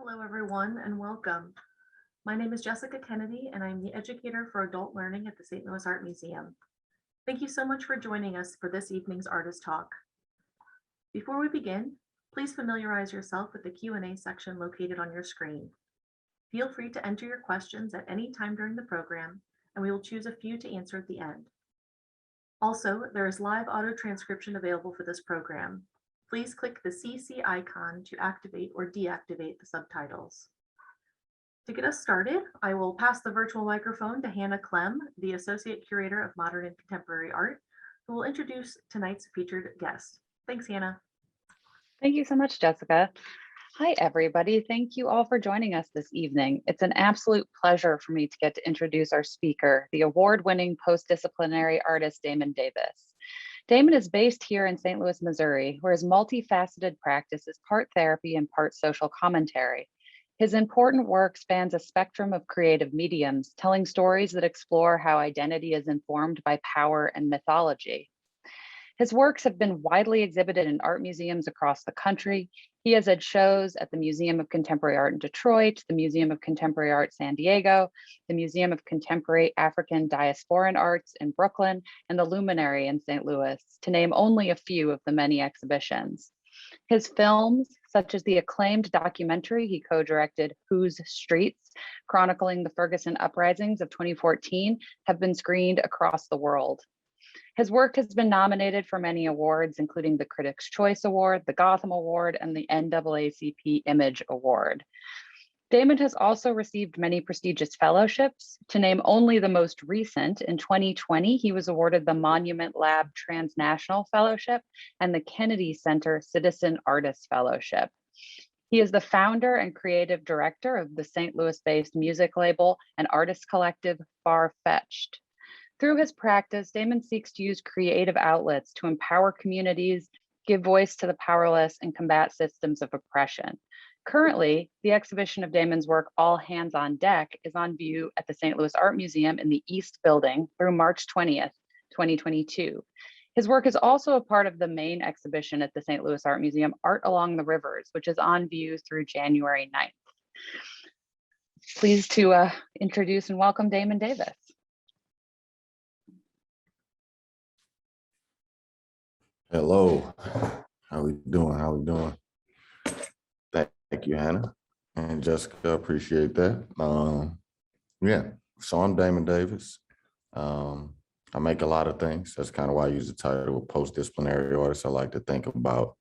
Hello, everyone, and welcome. My name is Jessica Kennedy, and I'm the educator for adult learning at the St. Louis Art Museum. Thank you so much for joining us for this evening's Artist Talk. Before we begin, please familiarize yourself with the Q&A section located on your screen. Feel free to enter your questions at any time during the program, and we will choose a few to answer at the end. Also, there is live auto transcription available for this program. Please click the CC icon to activate or deactivate the subtitles. To get us started, I will pass the virtual microphone to Hannah Clem, the Associate Curator of Modern and Contemporary Art, who will introduce tonight's featured guest. Thanks, Hannah. Thank you so much, Jessica. Hi, everybody. Thank you all for joining us this evening. It's an absolute pleasure for me to get to introduce our speaker, the award-winning post-disciplinary artist, Damon Davis. Damon is based here in St. Louis, Missouri, where his multifaceted practice is part therapy and part social commentary. His important work spans a spectrum of creative mediums, telling stories that explore how identity is informed by power and mythology. His works have been widely exhibited in art museums across the country. He has had shows at the Museum of Contemporary Art in Detroit, the Museum of Contemporary Art San Diego, the Museum of Contemporary African Diasporan Arts in Brooklyn, and the Luminary in St. Louis, to name only a few of the many exhibitions. His films, such as the acclaimed documentary he co-directed, Whose Streets, chronicling the Ferguson uprisings of 2014, have been screened across the world. His work has been nominated for many awards, including the Critics' Choice Award, the Gotham Award, and the NAACP Image Award. Damon has also received many prestigious fellowships. To name only the most recent, in 2020, he was awarded the Monument Lab Transnational Fellowship and the Kennedy Center Citizen Artist Fellowship. He is the founder and creative director of the St. Louis-based music label and artist collective Far-Fetched. Through his practice, Damon seeks to use creative outlets to empower communities, give voice to the powerless, and combat systems of oppression. Currently, the exhibition of Damon's work, All Hands on Deck, is on view at the St. Louis Art Museum in the East Building through March 20th, 2022. His work is also a part of the main exhibition at the St. Louis Art Museum, Art Along the Rivers, which is on view through January 9th. Pleased to introduce and welcome Damon Davis. Hello, how we doing? How we doing? Thank you, Hannah and Jessica. Appreciate that. Yeah, so I'm Damon Davis. I make a lot of things. That's kind of why I use the title of post-disciplinary artist. I like to think about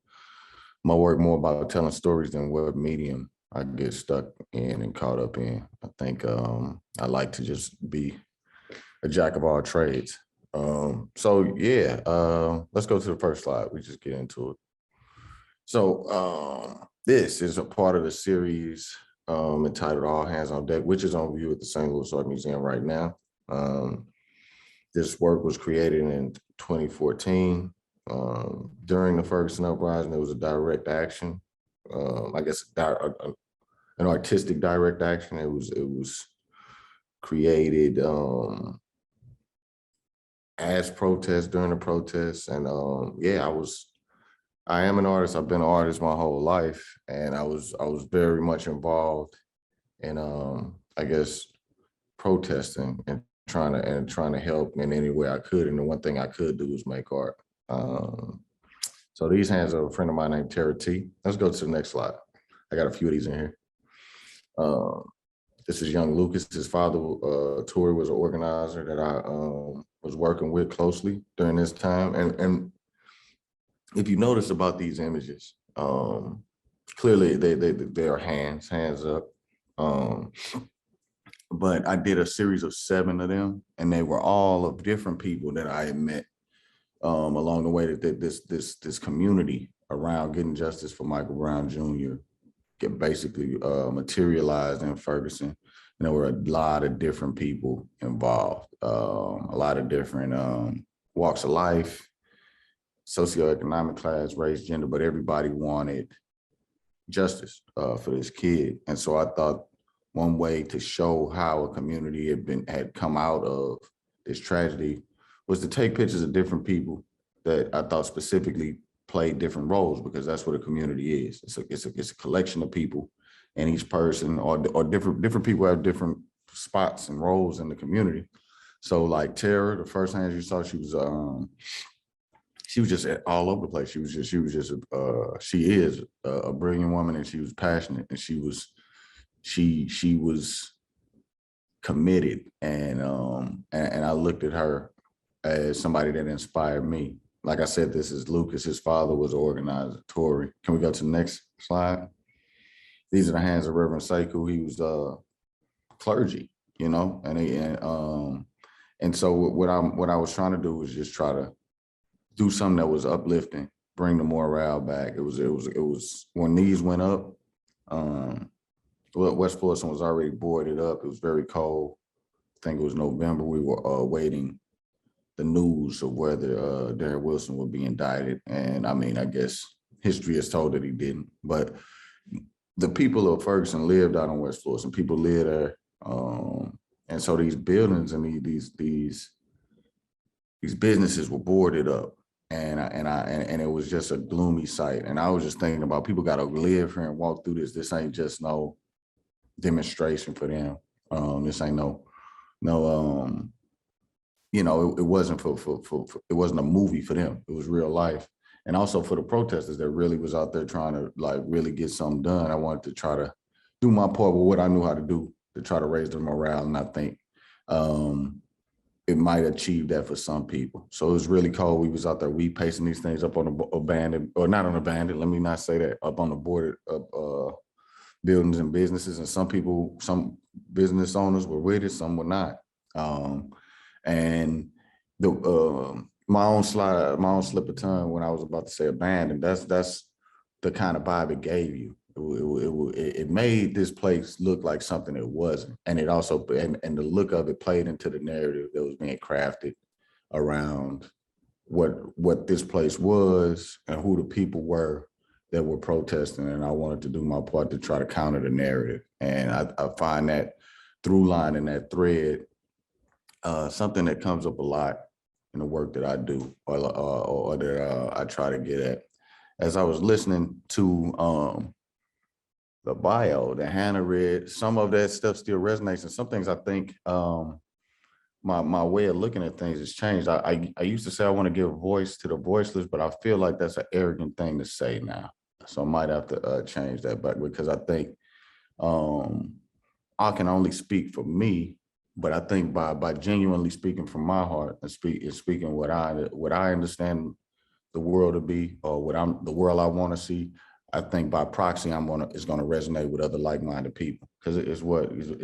my work more about telling stories than what medium I get stuck in and caught up in. I think I like to just be a jack of all trades. So yeah, let's go to the first slide. We just get into it. So this is a part of the series entitled All Hands on Deck, which is on view at the St. Louis Art Museum right now. This work was created in 2014. During the Ferguson uprising, there was a direct action. I guess an artistic direct action. It was created as protests during the protests. And yeah, I am an artist. I've been an artist my whole life. And I was very much involved in I guess protesting and trying to help in any way I could. And the one thing I could do was make art. So these hands are a friend of mine named Tara T. Let's go to the next slide. I got a few of these in here. This is young Lucas. His father, Tori, was an organizer that I was working with closely during this time. And if you notice about these images, clearly they are hands up. But I did a series of 7 of them, and they were all of different people that I had met along the way. That this community around getting justice for Michael Brown Jr. get basically materialized in Ferguson. And there were a lot of different people involved, a lot of different walks of life, socioeconomic class, race, gender, but everybody wanted justice for this kid. And so I thought one way to show how a community had come out of this tragedy was to take pictures of different people that I thought specifically played different roles, because that's what a community is. It's a collection of people, and each person or different people have different spots and roles in the community. So like Tara, the first hand you saw, she was just all over the place. She is a brilliant woman, and she was passionate, and she was committed, and I looked at her as somebody that inspired me. Like I said, this is Lucas. His father was an organizer, Tory. Can we go to the next slide? These are the hands of Reverend Sekou. He was clergy, and so what I was trying to do was just try to do something that was uplifting, bring the morale back. It was when these went up. West Florissant was already boarded up. It was very cold. I think it was November. We were awaiting the news of whether Darren Wilson would be indicted. And I mean, I guess history has told that he didn't. But the people of Ferguson lived out on West Florissant. People lived there. And so these buildings and these businesses were boarded up. And it was just a gloomy sight. And I was just thinking about people got to live here and walk through this. This ain't just no demonstration for them. This ain't it wasn't it wasn't a movie for them. It was real life. And also for the protesters that really was out there trying to like really get something done. I wanted to try to do my part with what I knew how to do to try to raise their morale. And I think it might achieve that for some people. So it was really cold. We was out there, we pasting these things up on the abandoned, or not on abandoned, let me not say that, up on the boarded buildings and businesses. And some business owners were with it, some were not. And my own slip of tongue when I was about to say abandoned, that's the kind of vibe it gave you. It made this place look like something it wasn't. And it also, and the look of it played into the narrative that was being crafted around what this place was and who the people were that were protesting. And I wanted to do my part to try to counter the narrative. And I find that through line in that thread, something that comes up a lot in the work that I do or that I try to get at. As I was listening to the bio that Hannah read, some of that stuff still resonates. And some things I think my way of looking at things has changed. I used to say I want to give a voice to the voiceless, but I feel like that's an arrogant thing to say now. So I might have to change that back, because I think I can only speak for me, but I think by genuinely speaking from my heart and speaking what I understand the world to be, or the world I want to see, I think by proxy it's going to resonate with other like-minded people, because it's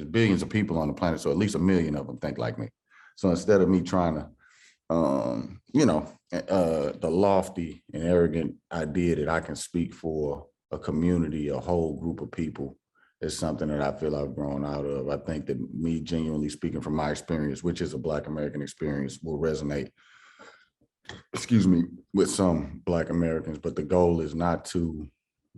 billions of people on the planet, so at least 1 million of them think like me. So instead of me trying to, the lofty and arrogant idea that I can speak for a community, a whole group of people, is something that I feel I've grown out of. I think that me genuinely speaking from my experience, which is a Black American experience, will resonate, with some Black Americans. But the goal is not to,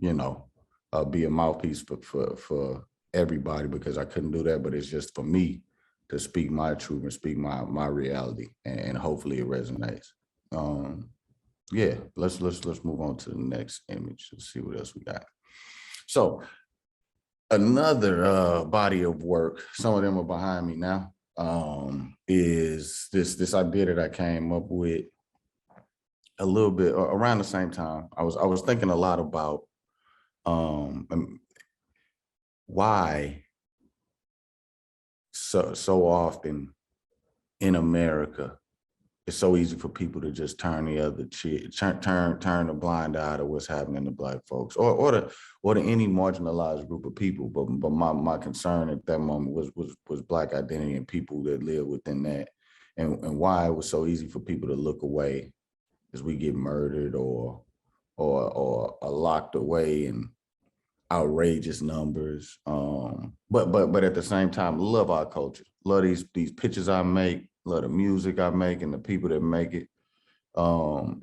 be a mouthpiece for everybody, because I couldn't do that. But it's just for me to speak my truth and speak my reality, and hopefully it resonates. Yeah, let's move on to the next image. Let's see what else we got. So another body of work, some of them are behind me now, is this idea that I came up with a little bit around the same time. I was thinking a lot about why so often in America it's so easy for people to just turn the other cheek, turn a blind eye to what's happening to Black folks, or to any marginalized group of people. But my concern at that moment was Black identity and people that live within that, and why it was so easy for people to look away as we get murdered or locked away in outrageous numbers. But at the same time, love our culture, love these pictures I make, love the music I make and the people that make it. And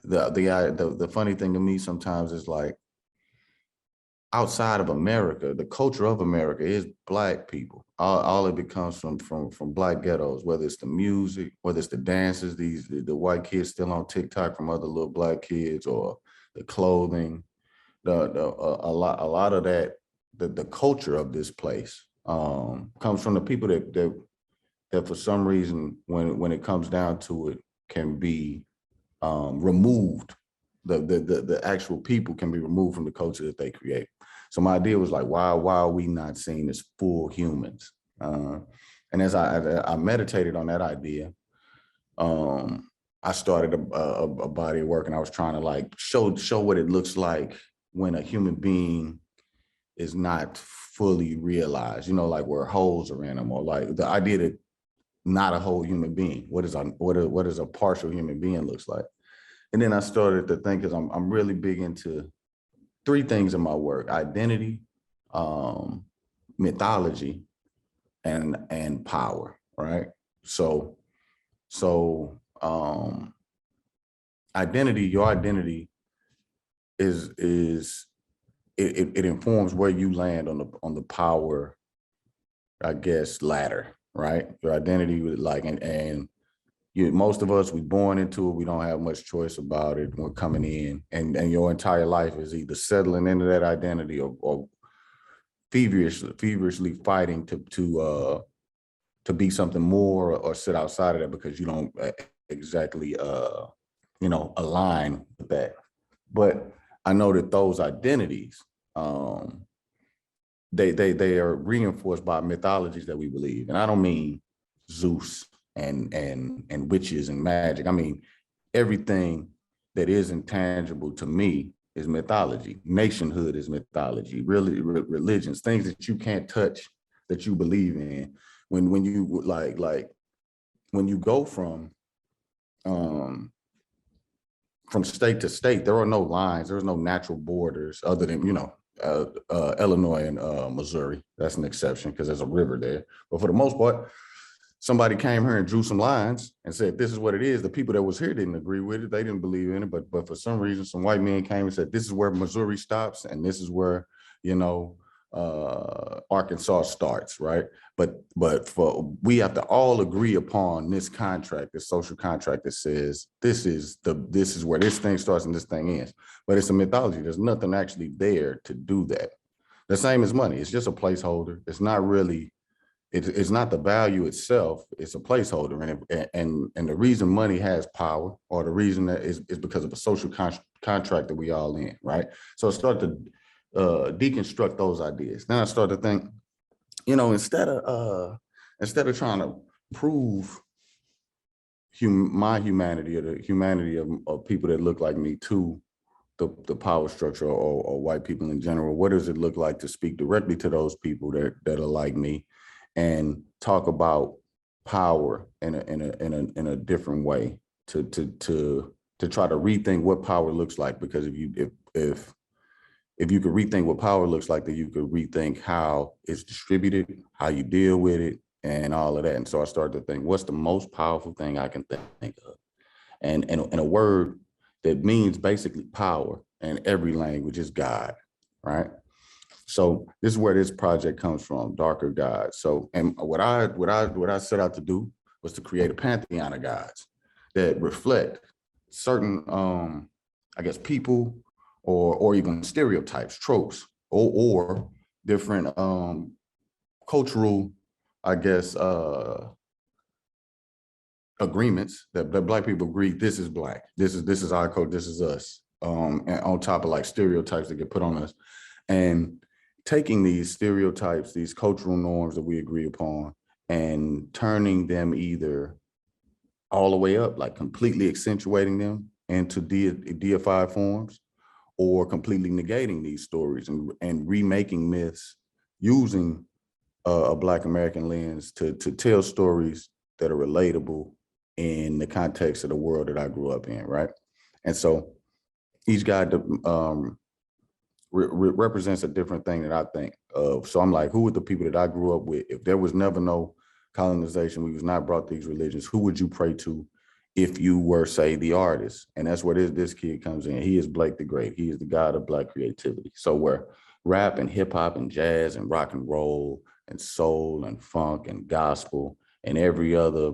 the funny thing to me sometimes is, like, outside of America, the culture of America is Black people. All it becomes from Black ghettos, whether it's the music, whether it's the dances, the white kids still on TikTok from other little Black kids, or the clothing, a lot of that, the culture of this place comes from the people that for some reason, when it comes down to it, can be removed. The actual people can be removed from the culture that they create. So my idea was like, why are we not seen as full humans? And as I meditated on that idea, I started a body of work, and I was trying to like show what it looks like when a human being is not fully realized, like where holes are in them, or like the idea that not a whole human being. What is a partial human being looks like? And then I started to think, because I'm really big into three things in my work: identity, mythology, and power, right? So identity, your identity is it informs where you land on the power, I guess, ladder, right? Your identity would like, and most of us, we born into it. We don't have much choice about it. We're coming in, and your entire life is either settling into that identity or feverishly fighting to be something more, or sit outside of that because you don't exactly align with that. But I know that those identities, they are reinforced by mythologies that we believe. And I don't mean Zeus and witches and magic. I mean, everything that is intangible to me is mythology. Nationhood is mythology. Really, religions, things that you can't touch, that you believe in. When you like when you go from state to state, there are no lines. There's no natural borders other than Illinois and Missouri. That's an exception because there's a river there. But for the most part, somebody came here and drew some lines and said, this is what it is. The people that was here didn't agree with it. They didn't believe in it. But for some reason, some white men came and said, this is where Missouri stops, and this is where, Arkansas starts, right? But we have to all agree upon this contract, this social contract that says this is where this thing starts and this thing ends. But it's a mythology. There's nothing actually there to do that. The same as money. It's just a placeholder. It's not really. It's not the value itself. It's a placeholder, and the reason money has power, or the reason that is because of a social contract that we all in, right? So I started to deconstruct those ideas. Then I started to think, instead of trying to prove my humanity, or the humanity of people that look like me to the power structure, or white people in general, what does it look like to speak directly to those people that are like me, and talk about power in a different way, to try to rethink what power looks like? Because if you could rethink what power looks like, then you could rethink how it's distributed, how you deal with it, and all of that. And so I started to think, what's the most powerful thing I can think of? And a word that means basically power in every language is God, right? So this is where this project comes from, Darker Gods. So, and what I set out to do was to create a pantheon of gods that reflect certain, I guess, people, or even stereotypes, tropes, or different cultural, I guess, agreements that Black people agree, this is Black, this is our code, this is us, and on top of like stereotypes that get put on us. And taking these stereotypes, these cultural norms that we agree upon, and turning them either all the way up, like completely accentuating them into deified forms, or completely negating these stories and remaking myths using a Black American lens to tell stories that are relatable in the context of the world that I grew up in, right? And so each guy represents a different thing that I think of. So I'm like, who are the people that I grew up with? If there was never no colonization, we was not brought these religions, who would you pray to if you were, say, the artist? And that's where this kid comes in. He is Blake the Great. He is the god of Black creativity. So where rap and hip hop and jazz and rock and roll and soul and funk and gospel and every other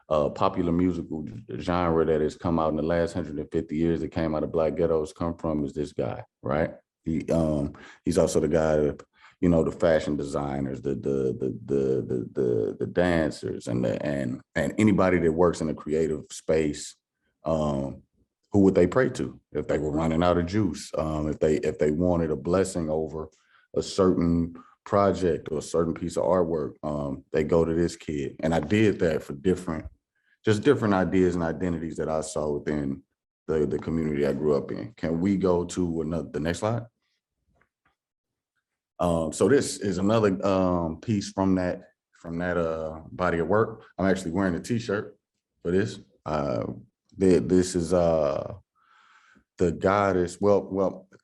popular musical genre that has come out in the last 150 years that came out of Black ghettos come from is this guy, right? He's also the guy that, you know, the fashion designers, the dancers, and anybody that works in a creative space. Who would they pray to if they were running out of juice? If they wanted a blessing over a certain project or a certain piece of artwork, they go to this kid. And I did that for different ideas and identities that I saw within the community I grew up in. Can we go to the next slide? So this is another piece from that body of work. I'm actually wearing a t-shirt for this. This is the goddess.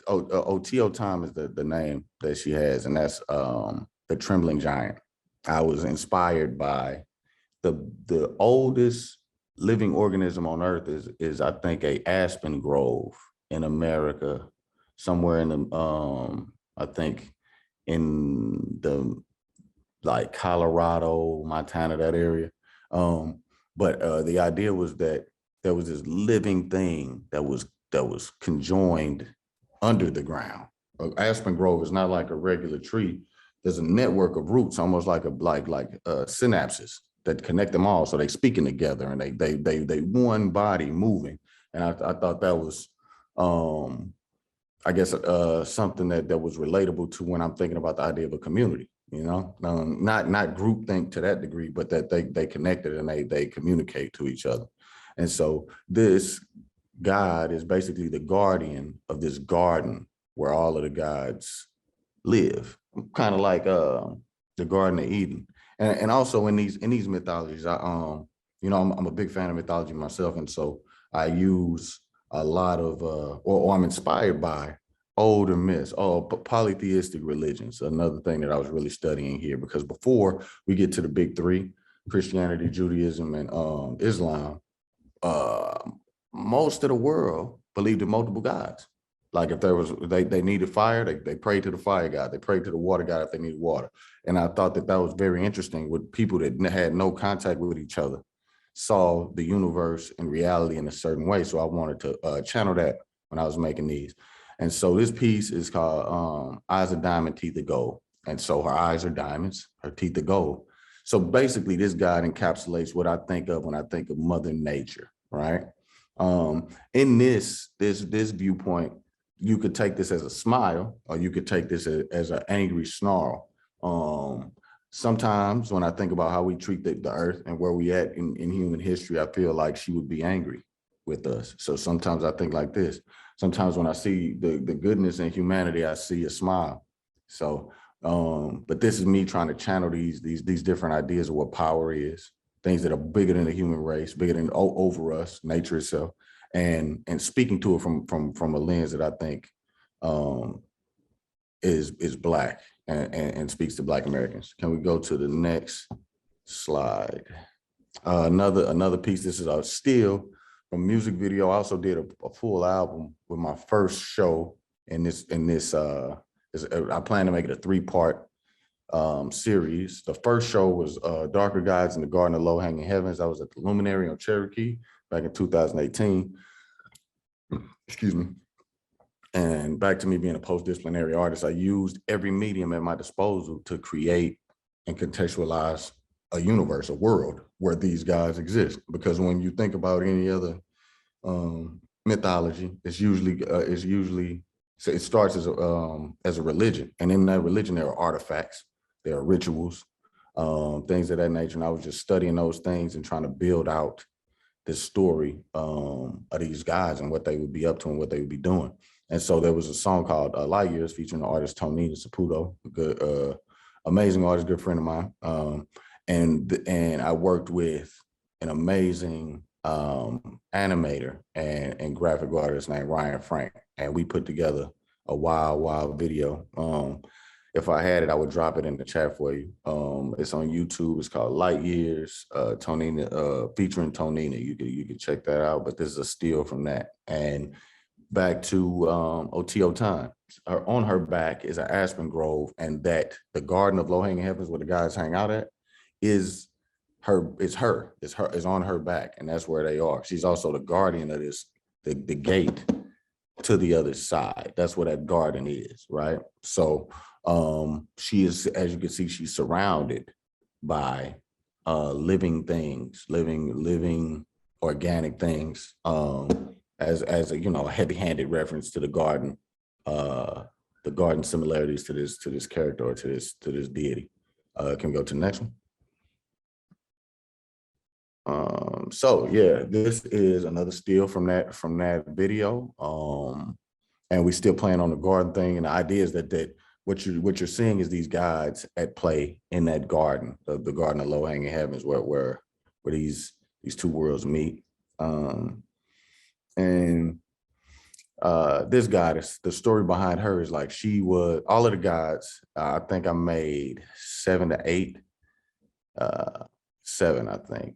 Otio Time is the name that she has, and that's the trembling giant. I was inspired by the oldest living organism on earth is I think a aspen grove in America, somewhere in the I think in the like Colorado, Montana, that area. But the idea was that there was this living thing that was conjoined under the ground. Aspen grove is not like a regular tree. There's a network of roots, almost like synapses that connect them all, so they speaking together and they one body moving. And I thought that was I guess something that was relatable to when I'm thinking about the idea of a community. You know, not groupthink to that degree, but that they connected and they communicate to each other. And so this God is basically the guardian of this garden where all of the gods live, kind of like the Garden of Eden. And also in these mythologies, I'm a big fan of mythology myself, and so I use a lot of or I'm inspired by older myths, polytheistic religions. Another thing that I was really studying here, because before we get to the big three, Christianity, Judaism, and Islam, most of the world believed in multiple gods. Like if they needed fire, they prayed to the fire god. They prayed to the water god if they needed water. And I thought that was very interesting with people that had no contact with each other, saw the universe and reality in a certain way. So I wanted to channel that when I was making these. And so this piece is called Eyes of Diamond, Teeth of Gold. And so her eyes are diamonds, her teeth are gold. So basically this god encapsulates what I think of when I think of Mother Nature, right? In this viewpoint, you could take this as a smile, or you could take this as an angry snarl. Sometimes when I think about how we treat the earth and where we at in human history, I feel like she would be angry with us. So sometimes I think like this. Sometimes when I see the goodness in humanity, I see a smile. So, but this is me trying to channel these different ideas of what power is, things that are bigger than the human race, bigger than over us, nature itself, and speaking to it from a lens that I think is Black and speaks to Black Americans. Can we go to the next slide? Another piece. This is a still from music video. I also did a full album with my first show in this. I plan to make it a 3-part series. The first show was Darker Gods in the Garden of Low Hanging Heavens. I was at the Luminary on Cherokee back in 2018. Excuse me. And back to me being a post-disciplinary artist, I used every medium at my disposal to create and contextualize a universe, a world where these guys exist. Because when you think about any other mythology, it starts as a religion, and in that religion there are artifacts, there are rituals, things of that nature. And I was just studying those things and trying to build out this story of these guys and what they would be up to and what they would be doing. And so there was a song called Light Years featuring the artist Tonina Saputo, good, amazing artist, good friend of mine. And I worked with an amazing animator and graphic artist named Ryan Frank. And we put together a wild video. If I had it, I would drop it in the chat for you. It's on YouTube. It's called Light Years, Tonina, featuring Tonina. You could check that out, but this is a steal from that. And back to Otio Time. On her back is an aspen grove, and that the Garden of Low Hanging Heavens, where the guys hang out at, is on her back, and that's where they are. She's also the guardian of this, the gate to the other side. That's what that garden is, right? So she is, as you can see, she's surrounded by living things, living organic things. As a, you know, a heavy-handed reference to the garden similarities to this character, or to this deity. Can we go to the next one? So yeah, this is another steal from that video. And we still playing on the garden thing. And the idea is that what you're seeing is these gods at play in that garden, the garden of low-hanging heavens, where these two worlds meet. And this goddess, the story behind her is like, she was, all of the gods, I think I made 7 to 8, 7, I think.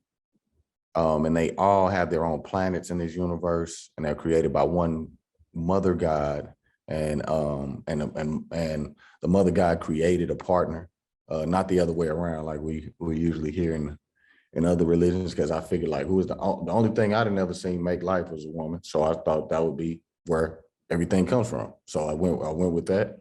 And they all have their own planets in this universe, and they're created by one mother god. And the mother god created a partner, not the other way around, like we usually hear in other religions. Because I figured, like, who was the only thing I'd never seen make life was a woman. So I thought that would be where everything comes from. So I went with that.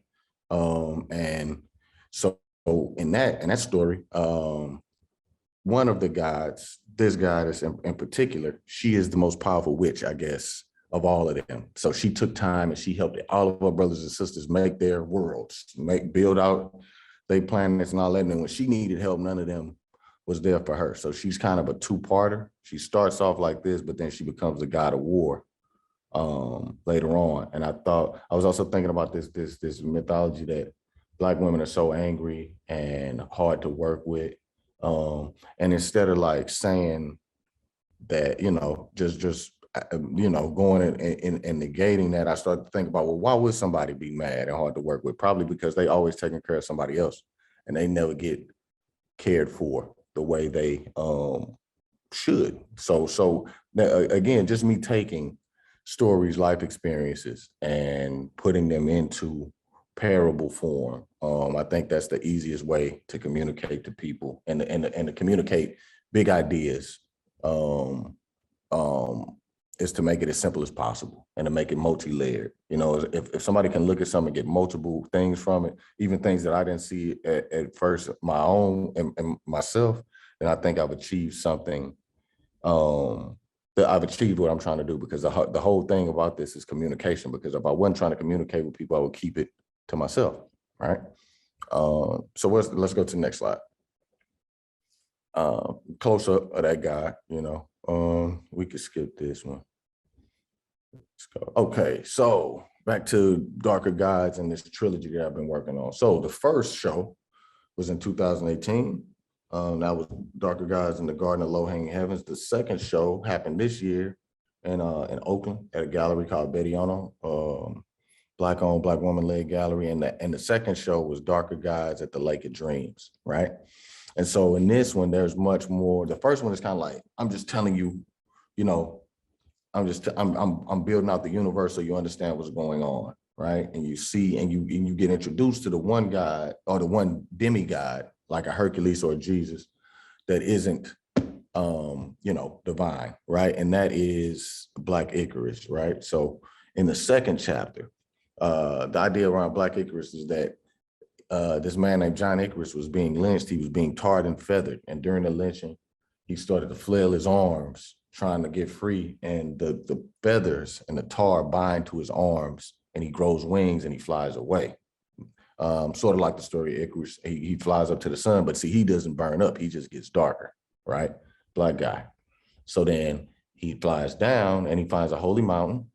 And so in that story, one of the gods, this goddess in particular, she is the most powerful witch, I guess, of all of them. So she took time and she helped all of her brothers and sisters make their worlds, build out their planets and all that. And when she needed help, none of them was there for her. So she's kind of a two-parter. She starts off like this, but then she becomes the god of war later on. And I was also thinking about this mythology that Black women are so angry and hard to work with. And instead of like saying that, you know, just you know, going and negating that, I started to think about, well, why would somebody be mad and hard to work with? Probably because they always taking care of somebody else, and they never get cared for the way they should. So again, just me taking stories, life experiences, and putting them into parable form. I think that's the easiest way to communicate to people and to communicate big ideas. Is to make it as simple as possible and to make it multi-layered. You know, if somebody can look at something and get multiple things from it, even things that I didn't see at first, my own and myself, then I think I've achieved something. That I've achieved what I'm trying to do, because the whole thing about this is communication. Because if I wasn't trying to communicate with people, I would keep it to myself, right? So let's go to the next slide. Close up of that guy, you know. We could skip this one. Let's go. Okay, so back to Darker Gods and this trilogy that I've been working on. So the first show was in 2018. That was Darker Gods in the Garden of Low-Hanging Heavens. The second show happened this year in Oakland at a gallery called Bediano, Black-owned, Black woman-led gallery. And the second show was Darker Gods at the Lake of Dreams, right? And so in this one, there's much more. The first one is kind of like, I'm just telling you, you know, I'm building out the universe so you understand what's going on, right? And you see, and you get introduced to the one god, or the one demigod, like a Hercules or a Jesus, that isn't, you know, divine, right? And that is Black Icarus, right? So in the second chapter, the idea around Black Icarus is that this man named John Icarus was being lynched. He was being tarred and feathered. And during the lynching, he started to flail his arms, trying to get free. And the feathers and the tar bind to his arms, and he grows wings and he flies away. Sort of like the story of Icarus. He flies up to the sun, but see, he doesn't burn up. He just gets darker, right? Black guy. So then he flies down and he finds a holy mountain,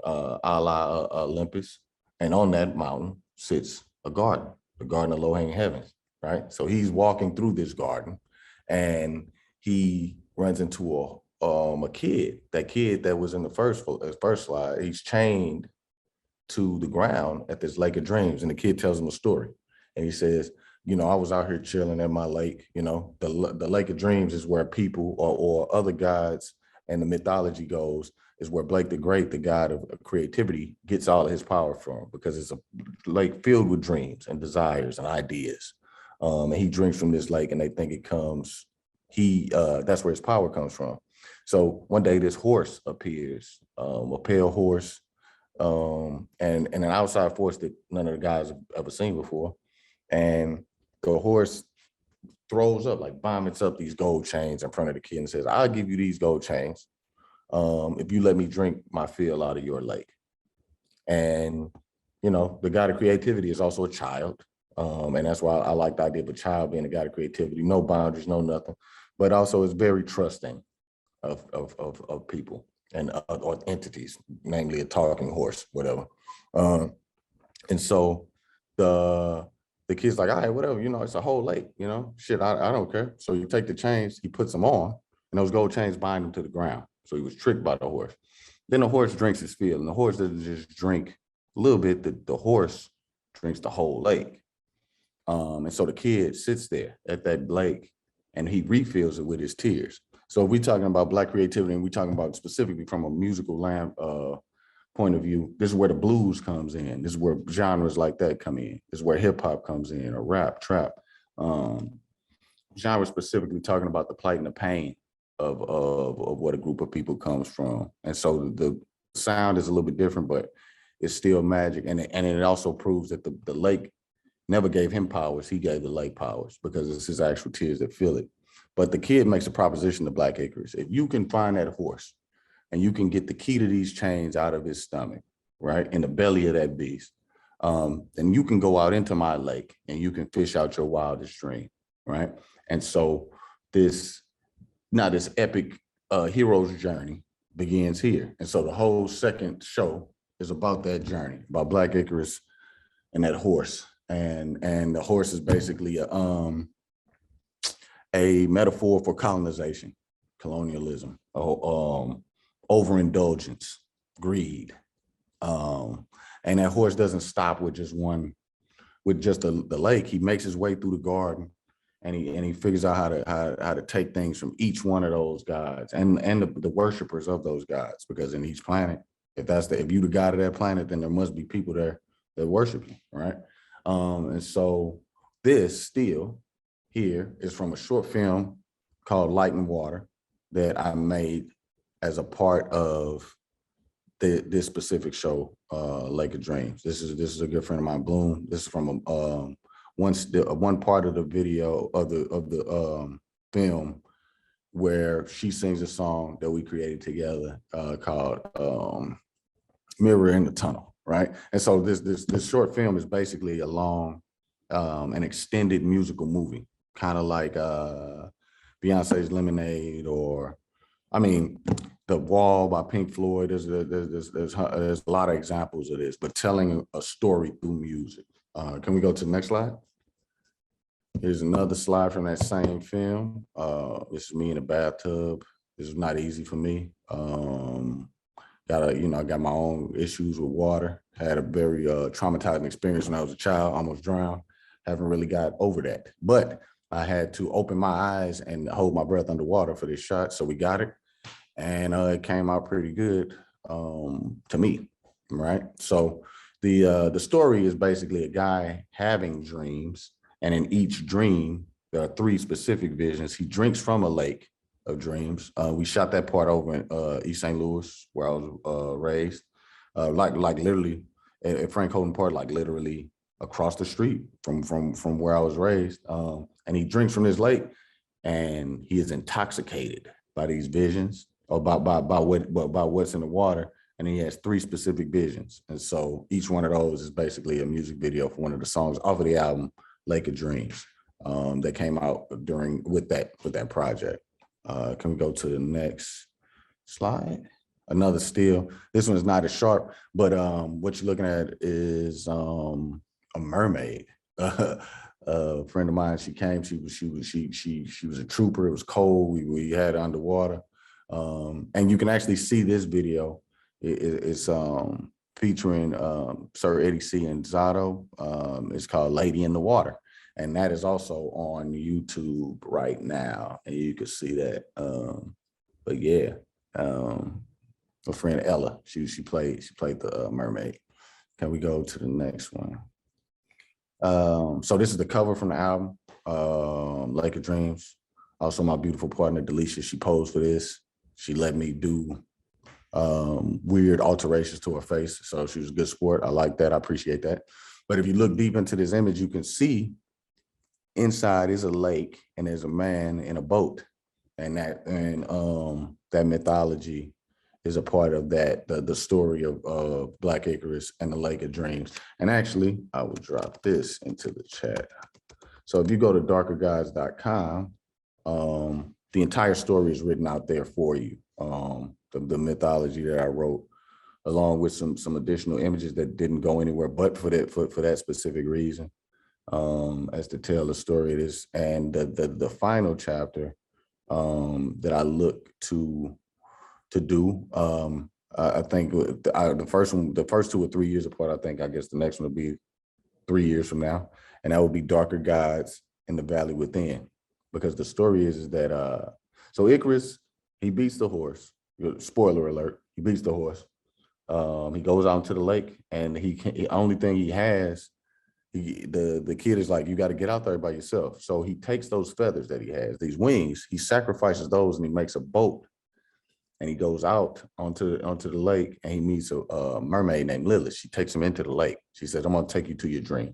a la Olympus. And on that mountain sits a garden, the Garden of Low-Hanging Heavens, right? So he's walking through this garden, and he runs into a kid. That kid that was in the first slide, he's chained to the ground at this Lake of Dreams, and the kid tells him a story. And he says, you know, I was out here chilling at my lake. You know, the Lake of Dreams is where people or other gods, and the mythology goes, is where Blake the Great, the god of creativity, gets all of his power from, because it's a lake filled with dreams and desires and ideas. And he drinks from this lake, and they think it comes, that's where his power comes from. So one day this horse appears, a pale horse, and an outside force that none of the guys have ever seen before. And the horse throws up, like vomits up these gold chains in front of the kid and says, "I'll give you these gold chains if you let me drink my fill out of your lake." And, you know, the god of creativity is also a child. And that's why I like the idea of a child being a god of creativity, no boundaries, no nothing, but also is very trusting of people and or entities, namely a talking horse, whatever. And so the kid's like, "All right, whatever, you know, it's a whole lake, you know, shit, I don't care." So you take the chains, he puts them on, and those gold chains bind him to the ground. So he was tricked by the horse. Then the horse drinks his fill, and the horse doesn't just drink a little bit, the horse drinks the whole lake. And so the kid sits there at that lake and he refills it with his tears. So if we're talking about Black creativity and we're talking about specifically from a musical point of view, this is where the blues comes in. This is where genres like that come in. This is where hip hop comes in, or rap, trap. Genre specifically talking about the plight and the pain of what a group of people comes from. And so the sound is a little bit different, but it's still magic. And it also proves that the lake never gave him powers. He gave the lake powers because it's his actual tears that fill it. But the kid makes a proposition to Black Acres. If you can find that horse and you can get the key to these chains out of his stomach, right, in the belly of that beast, then you can go out into my lake and you can fish out your wildest dream, right? And so this epic hero's journey begins here. And so the whole second show is about that journey, about Black Icarus and that horse. And the horse is basically a metaphor for colonization, colonialism, overindulgence, greed. And that horse doesn't stop with just the lake. He makes his way through the garden, and he figures out how to take things from each one of those gods and the worshipers of those gods, because in each planet, if you the god of that planet, then there must be people there that worship you, right? And so this still here is from a short film called Light and Water that I made as a part of this specific show, Lake of Dreams. This is a good friend of mine, Bloom. This is from one part of the video of the film where she sings a song that we created together called Mirror in the Tunnel, right? And so this short film is basically a long, an extended musical movie, kind of like Beyonce's Lemonade, or I mean, The Wall by Pink Floyd. There's a lot of examples of this, but telling a story through music. Can we go to the next slide? Here's another slide from that same film. This is me in a bathtub. This is not easy for me. I got my own issues with water. Had a very traumatizing experience when I was a child, almost drowned. Haven't really got over that. But I had to open my eyes and hold my breath underwater for this shot. So we got it. And it came out pretty good to me, right? So the story is basically a guy having dreams. And in each dream, there are 3 specific visions. He drinks from a lake of dreams. We shot that part over in East St. Louis, where I was raised. Like literally at Frank Holden Park, like literally across the street from where I was raised. And he drinks from this lake, and he is intoxicated by these visions, or by what's in the water. And he has 3 specific visions. And so each one of those is basically a music video for one of the songs off of the album Lake of Dreams that came out with that project. Can we go to the next slide? Another still. This one is not as sharp, but what you're looking at is a mermaid. A friend of mine, she came. She was a trooper. It was cold. We had her underwater, and you can actually see this video. It's featuring Sir Eddie C. and Zato. It's called Lady in the Water. And that is also on YouTube right now. And you can see that. But yeah, my friend Ella, she played the mermaid. Can we go to the next one? So this is the cover from the album, Lake of Dreams. Also my beautiful partner, Delisha, she posed for this. She let me do weird alterations to her face. So she was a good sport. I like that. I appreciate that. But if you look deep into this image, you can see inside is a lake and there's a man in a boat. And that mythology is a part of that, the story of Black Icarus and the Lake of Dreams. And actually, I will drop this into the chat. So if you go to darkergods.com, the entire story is written out there for you. The mythology that I wrote, along with some additional images that didn't go anywhere but for that specific reason, as to tell the story. It is, and the final chapter that I look to do. I think the first 2 or 3 years apart. I guess the next one will be 3 years from now, and that will be Darker Gods in the Valley Within, because the story is that so Icarus, he beats the horse. Spoiler alert: he beats the horse. He goes out into the lake, and the only thing he has. The kid is like, you got to get out there by yourself. So he takes those feathers that he has, these wings, he sacrifices those, and he makes a boat. And he goes out onto the lake, and he meets a mermaid named Lilith. She takes him into the lake. She says, I'm going to take you to your dream.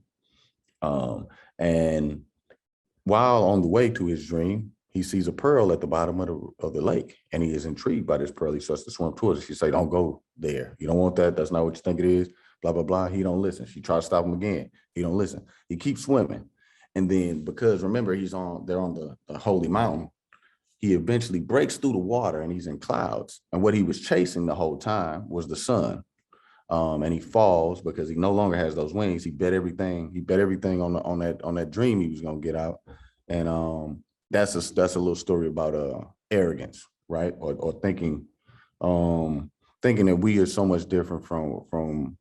And while on the way to his dream, he sees a pearl at the bottom of the lake, and he is intrigued by this pearl. He starts to swim towards it. She says, don't go there. You don't want that. That's not what you think it is. Blah, blah, blah. He don't listen. She tries to stop him again. He don't listen. He keeps swimming. And then, because remember, they're on the holy mountain, he eventually breaks through the water, and he's in clouds. And what he was chasing the whole time was the sun. And he falls because he no longer has those wings. He bet everything. He bet everything on that dream he was going to get out. And that's a little story about arrogance, right? Or thinking that we are so much different from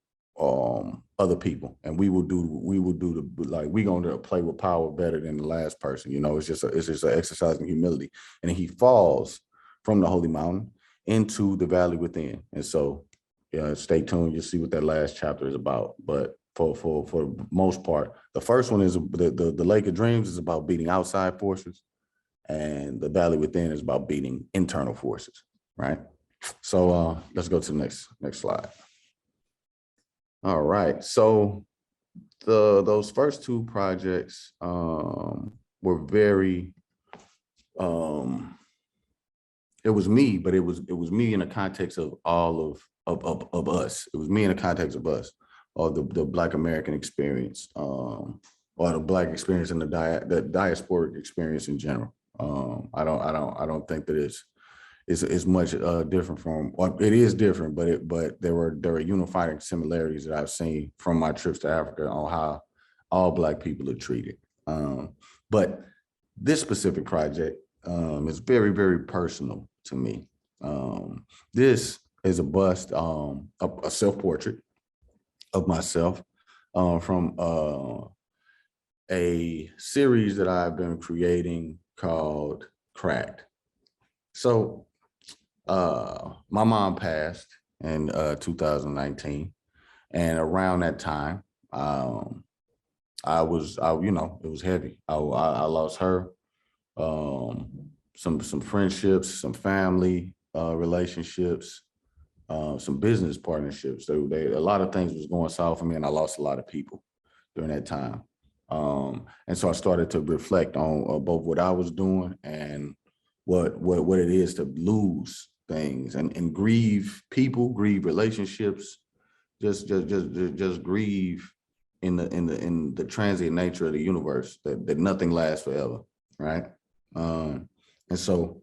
other people, and we will do we're going to play with power better than the last person. It's just an exercise in humility. And he falls from the holy mountain into the valley within. And so, yeah, stay tuned. You'll see what that last chapter is about. But for the most part, the first one is the Lake of Dreams is about beating outside forces, and the valley within is about beating internal forces, right? So let's go to the next slide. All right, so those first 2 projects were very, it was me, but it was me in the context of all of us. It was me in the context of us, or the Black American experience, or the Black experience and the diasporic experience in general. I don't think that it's much different from, well, it is different, but there were unifying similarities that I've seen from my trips to Africa on how all Black people are treated. But this specific project is very, very personal to me. This is a bust, a self-portrait of myself from a series that I've been creating called Cracked. So my mom passed in 2019, and around that time, it was heavy. I lost her, some friendships, some family relationships, some business partnerships. A lot of things was going south for me, and I lost a lot of people during that time. And so I started to reflect on both what I was doing and what it is to lose things and grieve people, grieve relationships, just grieve in the transient nature of the universe, that nothing lasts forever, right? And so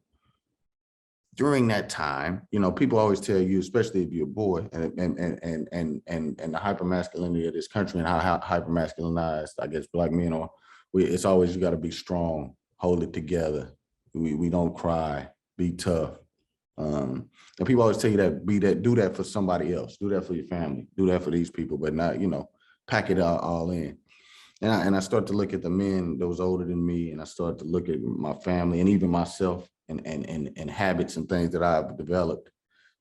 during that time, people always tell you, especially if you're a boy, and the hypermasculinity of this country and how hypermasculinized, I guess, Black men are, it's always, you got to be strong, hold it together. We don't cry, be tough. And people always tell you do that for somebody else, do that for your family, do that for these people, but not, pack it all in. And I start to look at the men that was older than me, and I start to look at my family and even myself and habits and things that I've developed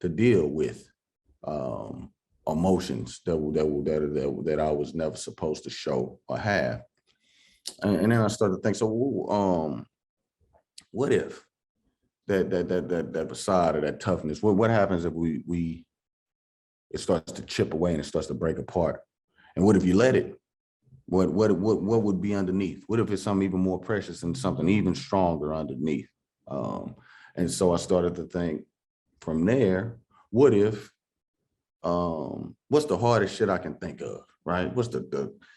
to deal with emotions that I was never supposed to show or have. And then I started to think, so what if that facade or that toughness? What happens if it starts to chip away and it starts to break apart? And what if you let it? What would be underneath? What if it's something even more precious and something even stronger underneath? And so I started to think from there, what if, what's the hardest shit I can think of, right? What's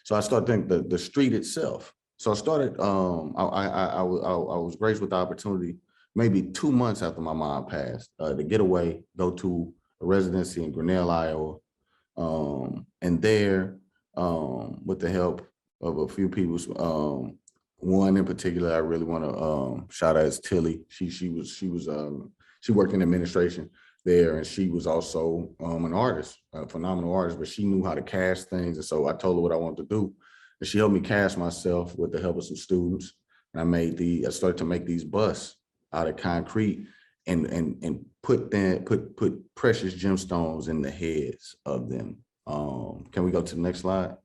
so I started thinking the street itself. So I started, I was graced with the opportunity maybe 2 months after my mom passed to get away, go to a residency in Grinnell, Iowa. And there, with the help of a few people, one in particular I really want to shout out is Tilly. She worked in administration there, and she was also an artist, a phenomenal artist, but she knew how to cast things. And so I told her what I wanted to do. And she helped me cast myself with the help of some students. And I started to make these busts out of concrete and put precious gemstones in the heads of them. Can we go to the next slide?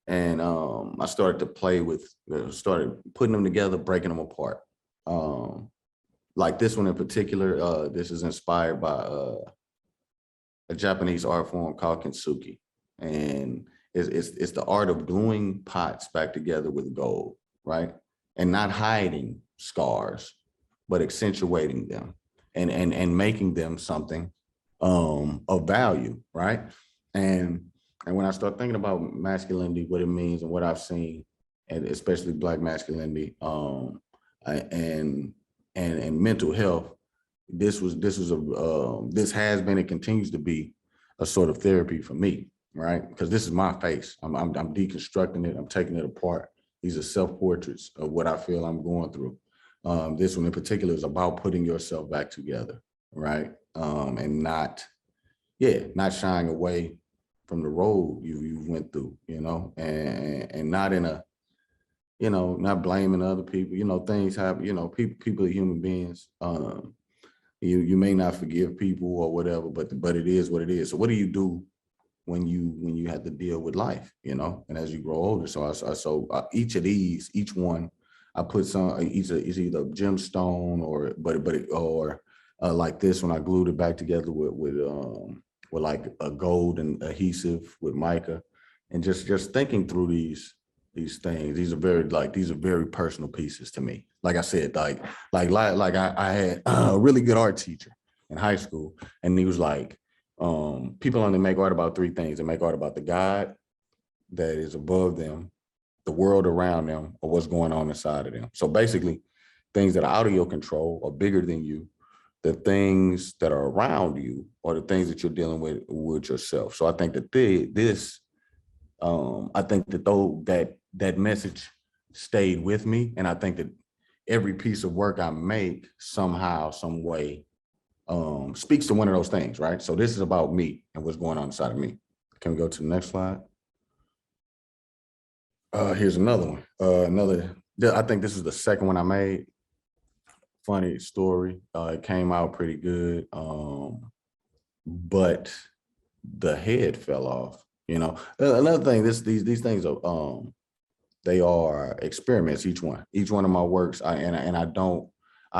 And I started to play with, started putting them together, breaking them apart. Like this one in particular, this is inspired by a Japanese art form called kintsugi. And it's the art of gluing pots back together with gold, right? And not hiding scars, but accentuating them and making them something of value, right? And when I start thinking about masculinity, what it means and what I've seen, and especially Black masculinity, and mental health, this has been and continues to be a sort of therapy for me, right? Because this is my face. I'm deconstructing it. I'm taking it apart. These are self-portraits of what I feel I'm going through. This one in particular is about putting yourself back together, right? And not shying away from the road you went through, and not in a, not blaming other people. Things happen. People are human beings. You may not forgive people or whatever, but it is what it is. So what do you do when you have to deal with life, and as you grow older? So each of these, each one, I put some, each is either a gemstone or like this one, I glued it back together with like a gold and adhesive with mica, and just thinking through these things. These are very personal pieces to me. Like I said, like I had a really good art teacher in high school, and he was like, people only make art about three things. They make art about the God that is above them, the world around them, or what's going on inside of them. So basically, things that are out of your control or bigger than you, the things that are around you, or the things that you're dealing with yourself. So I think that that message stayed with me. And I think that every piece of work I make somehow, some way, speaks to one of those things, right? So this is about me and what's going on inside of me. Can we go to the next slide? Here's another one. I think this is the second one I made. Funny story. It came out pretty good, but the head fell off. Another thing. These things are they are experiments. Each one of my works. I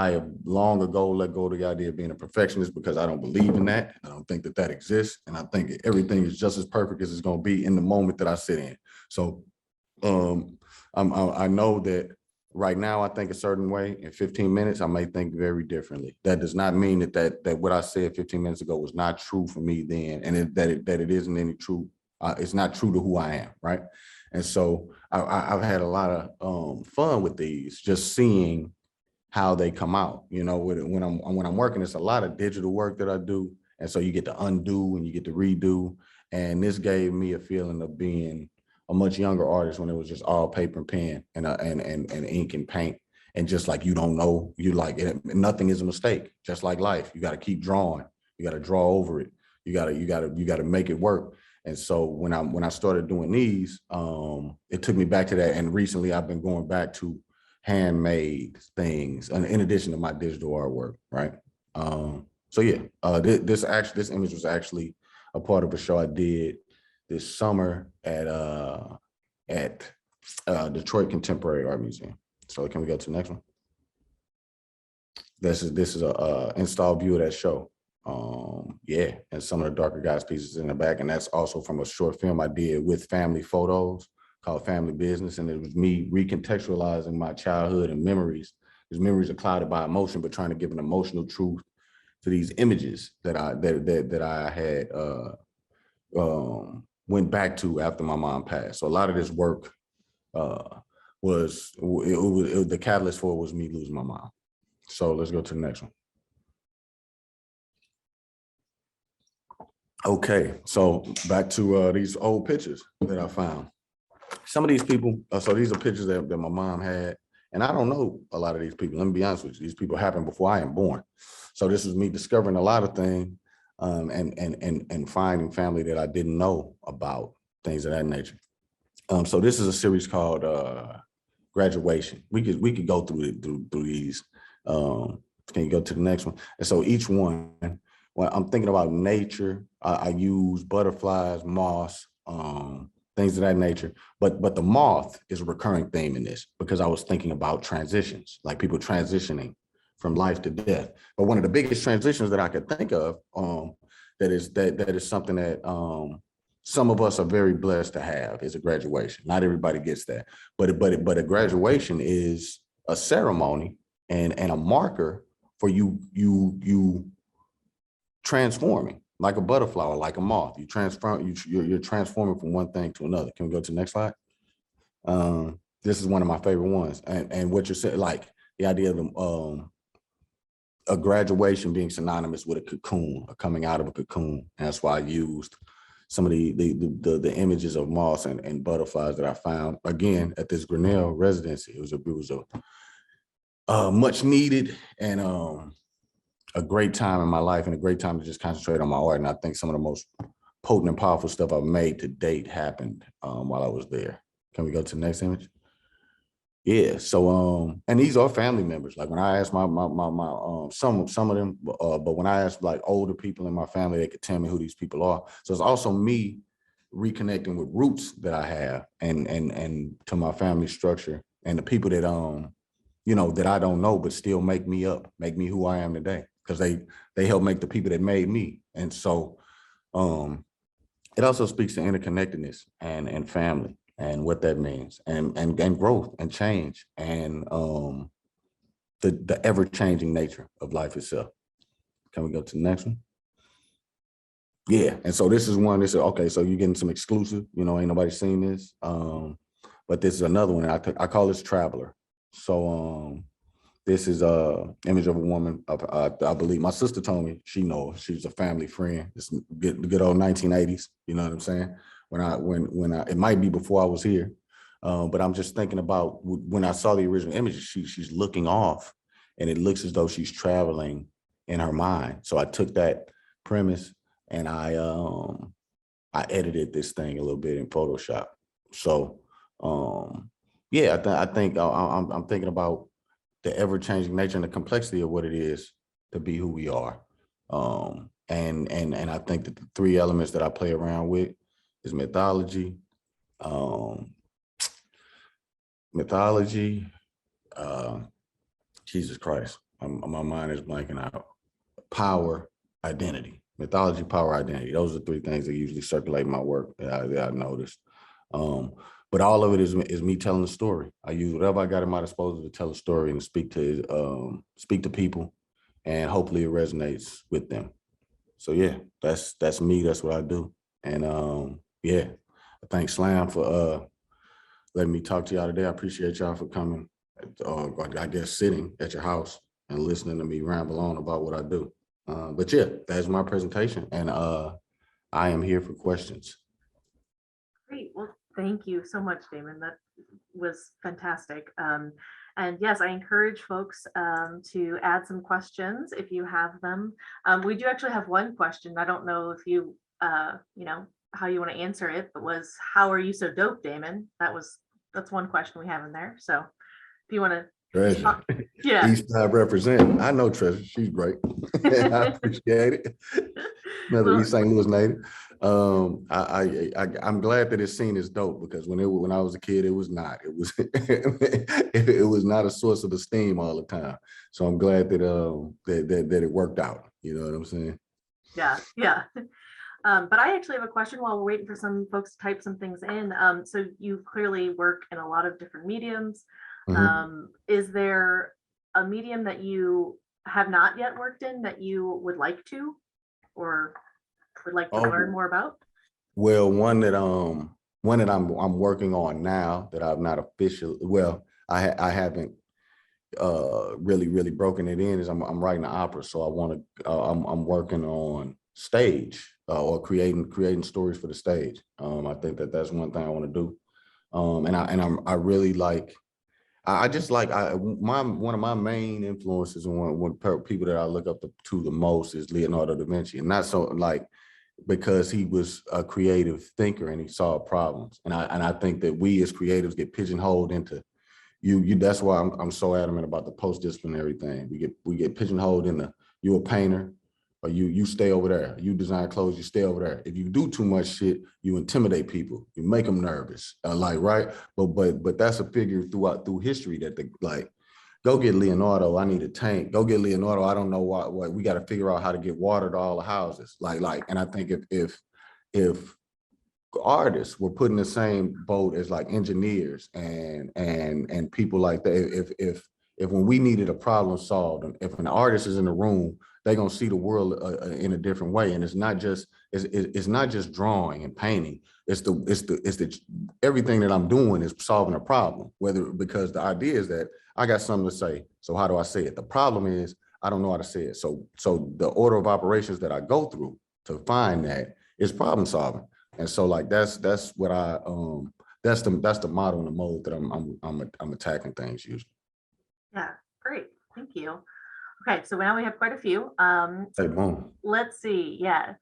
have long ago let go of the idea of being a perfectionist because I don't believe in that. I don't think that exists, and I think everything is just as perfect as it's going to be in the moment that I sit in. So, I know that. Right now, I think a certain way. In 15 minutes, I may think very differently. That does not mean that what I said 15 minutes ago was not true for me then, and that it isn't any true. It's not true to who I am, right? And so I've had a lot of fun with these, just seeing how they come out. When I'm working, it's a lot of digital work that I do, and so you get to undo and you get to redo. And this gave me a feeling of being a much younger artist when it was just all paper and pen and ink and paint, and just like you don't know, nothing is a mistake. Just like life, you got to keep drawing. You got to draw over it. You got to make it work. And so when I started doing these, it took me back to that. And recently, I've been going back to handmade things, in addition to my digital artwork, right? So yeah, this image was actually a part of a show I did this summer at Detroit Contemporary Art Museum. So can we go to the next one? this is a installed view of that show. Yeah, and some of the darker guys pieces in the back, and that's also from a short film I did with family photos called Family Business, and it was me recontextualizing my childhood and memories. These memories are clouded by emotion, but trying to give an emotional truth to these images that I had went back to after my mom passed. So a lot of this work was the catalyst for it was me losing my mom. So let's go to the next one. Okay, so back to these old pictures that I found. Some of these people, so these are pictures that my mom had, and I don't know a lot of these people. Let me be honest with you. These people happened before I am born. So this was me discovering a lot of things and finding family that I didn't know about, things of that nature. So this is a series called Graduation. We could go through these. Can you go to the next one? And so each one, when I'm thinking about nature, I use butterflies, moss, things of that nature. But the moth is a recurring theme in this because I was thinking about transitions, like people transitioning from life to death. But one of the biggest transitions that I could think of, that is something that some of us are very blessed to have, is a graduation. Not everybody gets that, but a graduation is a ceremony and a marker for you transforming like a butterfly or like a moth. You transform, you're transforming from one thing to another. Can we go to the next slide? This is one of my favorite ones. And what you're saying, like the idea of a graduation being synonymous with a cocoon, or coming out of a cocoon. And that's why I used some of the images of moss and butterflies that I found again at this Grinnell residency. It was a much needed and a great time in my life, and a great time to just concentrate on my art. And I think some of the most potent and powerful stuff I've made to date happened while I was there. Can we go to the next image? Yeah. So and these are family members. Like when I asked my some of them, but when I asked like older people in my family, they could tell me who these people are. So it's also me reconnecting with roots that I have and to my family structure and the people that that I don't know, but still make me up, make me who I am today. Because they help make the people that made me. And so it also speaks to interconnectedness and family and what that means and growth and change and the ever-changing nature of life itself. Can we go to the next one? Yeah, and so this is one, okay, so you're getting some exclusive, ain't nobody seen this. But this is another one, I call this Traveler. So this is a image of a woman. I believe my sister told me she knows. She's a family friend. It's good old 1980s. You know what I'm saying? When it might be before I was here, but I'm just thinking about when I saw the original images. She's looking off, and it looks as though she's traveling in her mind. So I took that premise and I edited this thing a little bit in Photoshop. So yeah, I think I'm thinking about the ever-changing nature and the complexity of what it is to be who we are. And I think that the three elements that I play around with is mythology, Jesus Christ, my mind is blanking out, power, identity. Mythology, power, identity. Those are three things that usually circulate my work that I noticed. But all of it is me telling the story. I use whatever I got at my disposal to tell a story and speak to people, and hopefully it resonates with them. So yeah, that's me. That's what I do. And yeah, I thank Slam for letting me talk to y'all today. I appreciate y'all for coming. I guess sitting at your house and listening to me ramble on about what I do. But yeah, that's my presentation, and I am here for questions. Great. Well, thank you so much, Damon. That was fantastic. And yes, I encourage folks to add some questions if you have them. We do actually have one question. I don't know if you, how you want to answer it, but was, how are you so dope, Damon? That's one question we have in there. So if you want to. Treasure. Yeah. East Side represent. I know Treasure. She's great. I appreciate it. Another Well, East St. Louis native. I'm glad that it's seen as dope because when I was a kid, it was not. It was it was not a source of esteem all the time. So I'm glad that that it worked out. You know what I'm saying? yeah, yeah. But I actually have a question while we're waiting for some folks to type some things in. So you clearly work in a lot of different mediums. Mhm. Is there a medium that you have not yet worked in that you would like to, or would like to learn Oh, more about? well, one that I'm working on now that I've not officially I haven't really broken it in is I'm writing an opera, so I want to I'm working on stage or creating stories for the stage. I think that that's one thing I want to do. I really like I just like my one of my main influences and people that I look up to the most is Leonardo da Vinci, and not so like because he was a creative thinker and he solved problems. And I think that we as creatives get pigeonholed into you that's why I'm so adamant about the post-disciplinary thing. We get pigeonholed in the you a painter or you stay over there. You design clothes, you stay over there. If you do too much shit, you intimidate people. You make them nervous. Like right, but that's a figure through history that like go get Leonardo. I need a tank. Go get Leonardo. I don't know what we got to figure out how to get water to all the houses. And I think if artists were put in the same boat as like engineers and people like that. If when we needed a problem solved, and if an artist is in the room, they're gonna see the world in a different way. And it's not just drawing and painting. It's the everything that I'm doing is solving a problem. Whether because the idea is that I got something to say. So how do I say it? The problem is I don't know how to say it. So the order of operations that I go through to find that is problem solving. And so like that's what that's the model and the mode that I'm attacking things usually. Yeah, great. Thank you. Okay, so now we have quite a few. Hey, boom. Let's see. Yeah.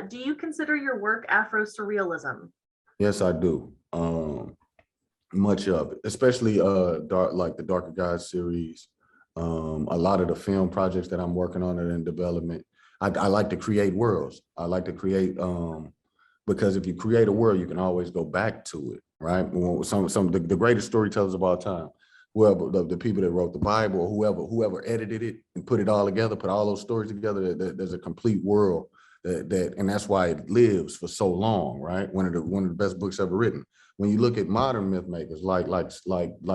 Do you consider your work Afro-surrealism? Yes, I do. Much of it, especially dark like the Darker Gods series. A lot of the film projects that I'm working on are in development. I like to create worlds. I like to create because if you create a world, you can always go back to it, right? Some the greatest storytellers of all time, whoever the people that wrote the Bible or whoever edited it and put it all together, put all those stories together, there's a complete world and that's why it lives for so long, right? One of the best books ever written. When you look at modern myth makers like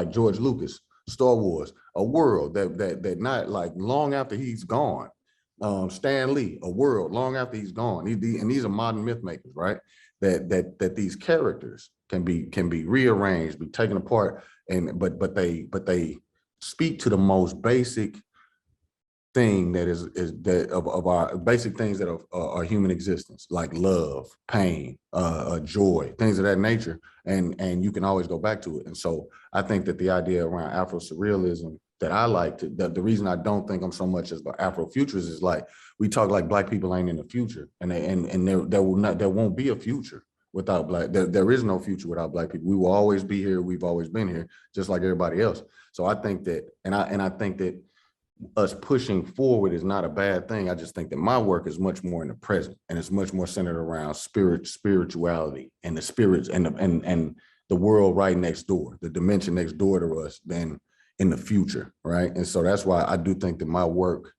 George Lucas, Star Wars, a world that not like long after he's gone. Stan Lee, a world long after he's gone. And these are modern myth makers, right? That these characters can be rearranged, be taken apart, but they speak to the most basic thing that is that of our basic things that are human existence, like love, pain, joy, things of that nature, and you can always go back to it. And so I think that the idea around Afro surrealism that I like to the reason I don't think I'm so much as the Afrofuturist is like we talk like Black people ain't in the future, and there won't be a future without Black. There is no future without Black people. We will always be here. We've always been here, just like everybody else. So I think that, and I think that us pushing forward is not a bad thing. I just think that my work is much more in the present, and it's much more centered around spirituality, and the spirits, and the world right next door, the dimension next door to us, than in the future, right? And so that's why I do think that my work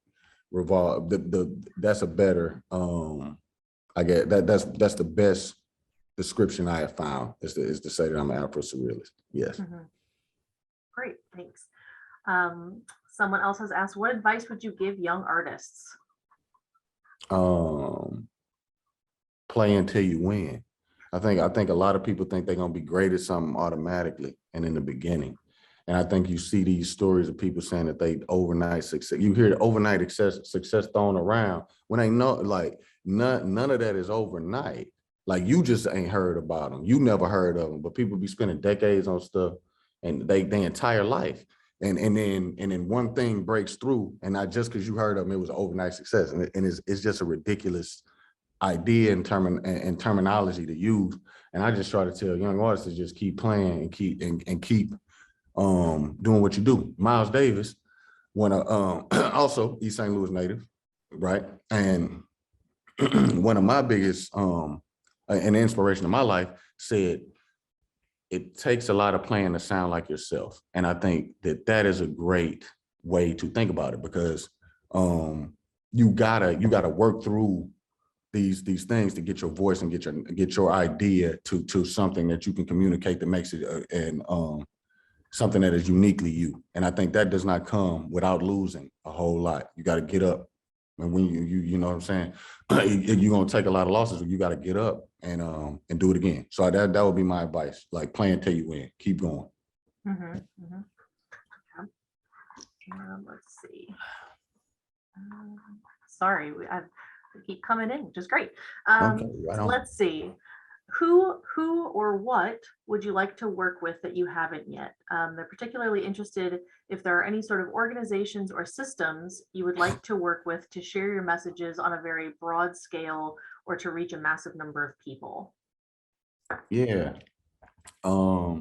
that's a better I get that's the best description I have found is to say that I'm an Afro surrealist. Yes. Mhm. Great, thanks. Someone else has asked, what advice would you give young artists? Play until you win. I think a lot of people think they're gonna be great at something automatically and in the beginning. And I think you see these stories of people saying that they overnight success. You hear the overnight success thrown around when ain't no like none of that is overnight. Like you just ain't heard about them. You never heard of them, but people be spending decades on stuff and their entire life. And then one thing breaks through, and not just because you heard of them, it was overnight success. And it's just a ridiculous idea and terminology to use. And I just try to tell young artists to just keep playing and keep doing what you do. Miles Davis, also East St. Louis native, right? And one of my biggest an inspiration in my life said, it takes a lot of playing to sound like yourself. And I think that that is a great way to think about it, because you gotta work through these things to get your voice and get your idea to something that you can communicate that makes it and something that is uniquely you. And I think that does not come without losing a whole lot. You got to get up. And when you know what I'm saying, you're gonna take a lot of losses, but you got to get up and do it again. So that would be my advice. Like, play until you win. Keep going. Mhm, mhm. Okay. Let's see. Sorry, we keep coming in, which is great. Okay, right on. Let's see. Who or what would you like to work with that you haven't yet? They're particularly interested if there are any sort of organizations or systems you would like to work with to share your messages on a very broad scale or to reach a massive number of people. Yeah. I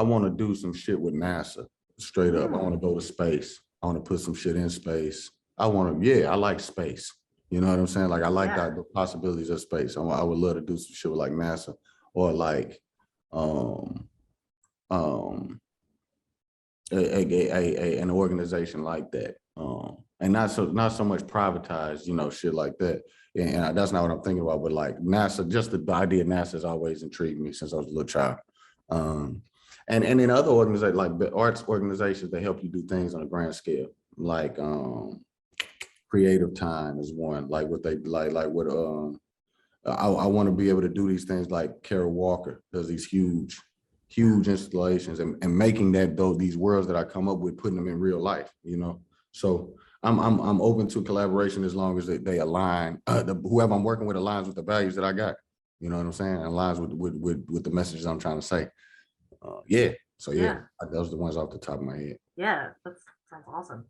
want to do some shit with NASA, straight up. I want to go to space. I want to put some shit in space. I like space. You know what I'm saying? Like, I like Yeah. the possibilities of space. I would love to do some shit with like NASA, or like an organization like that. And not so much privatized, you know, shit like that. And that's not what I'm thinking about, but like NASA, just the idea of NASA has always intrigued me since I was a little child. And in other organizations, like the arts organizations that help you do things on a grand scale, like Creative Time is one, like what they like what I want to be able to do these things like Carol Walker does these huge installations and making these worlds that I come up with, putting them in real life, you know. So I'm open to collaboration as long as they align. Whoever I'm working with aligns with the values that I got. You know what I'm saying? Aligns with the messages I'm trying to say. Yeah. So yeah, those are the ones off the top of my head. Yeah, that sounds awesome.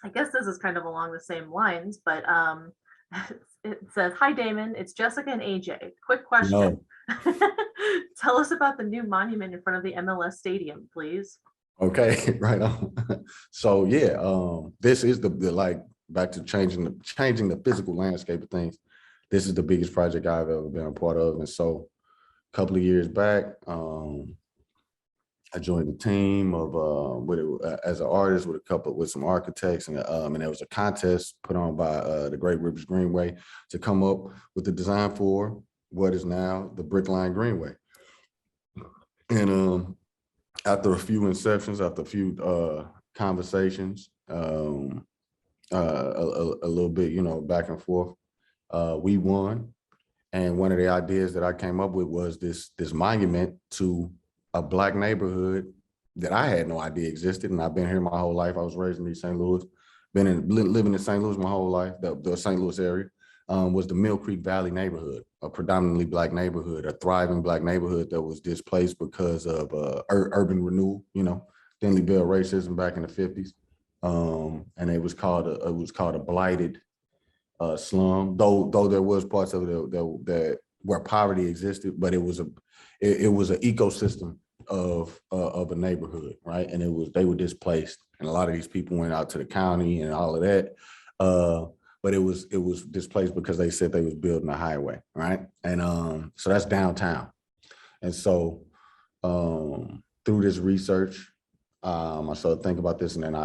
I guess this is kind of along the same lines, but it says, "Hi Damon, it's Jessica and AJ. Quick question. Tell us about the new monument in front of the MLS stadium, please." Okay, right on. So yeah, this is the like, back to changing the physical landscape of things. This is the biggest project I've ever been a part of, and so a couple of years back, I joined the team of as an artist with some architects, and there was a contest put on by the Great Rivers Greenway to come up with the design for what is now the Brickline Greenway. And after a few inceptions, after a few conversations, a little bit, you know, back and forth, we won. And one of the ideas that I came up with was this monument to a Black neighborhood that I had no idea existed. And I've been here my whole life. I was raised in East St. Louis, living in St. Louis my whole life. The St. Louis area was the Mill Creek Valley neighborhood, a predominantly Black neighborhood, a thriving Black neighborhood that was displaced because of urban renewal, you know, thinly veiled racism back in the 50s. And it was called a blighted slum, though there was parts of it that where poverty existed, but it was an ecosystem of a neighborhood, right? And they were displaced, and a lot of these people went out to the county and all of that. But it was displaced because they said they was building a highway, right? And so that's downtown. And so through this research, I started thinking about this, and then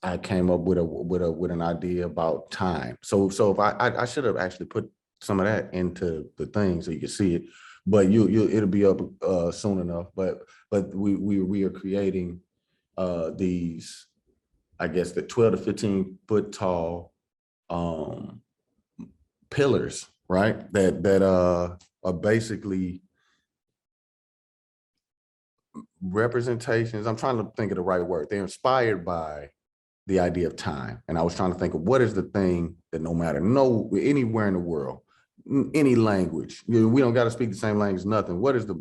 I came up with an idea about time. So if I should have actually put some of that into the thing so you can see it, but it'll be up soon enough. But we are creating these, I guess, the 12 to 15 foot tall pillars, right? That are basically representations. I'm trying to think of the right word. They're inspired by the idea of time. And I was trying to think of what is the thing that no matter anywhere in the world, any language, we don't got to speak the same language, nothing. What is the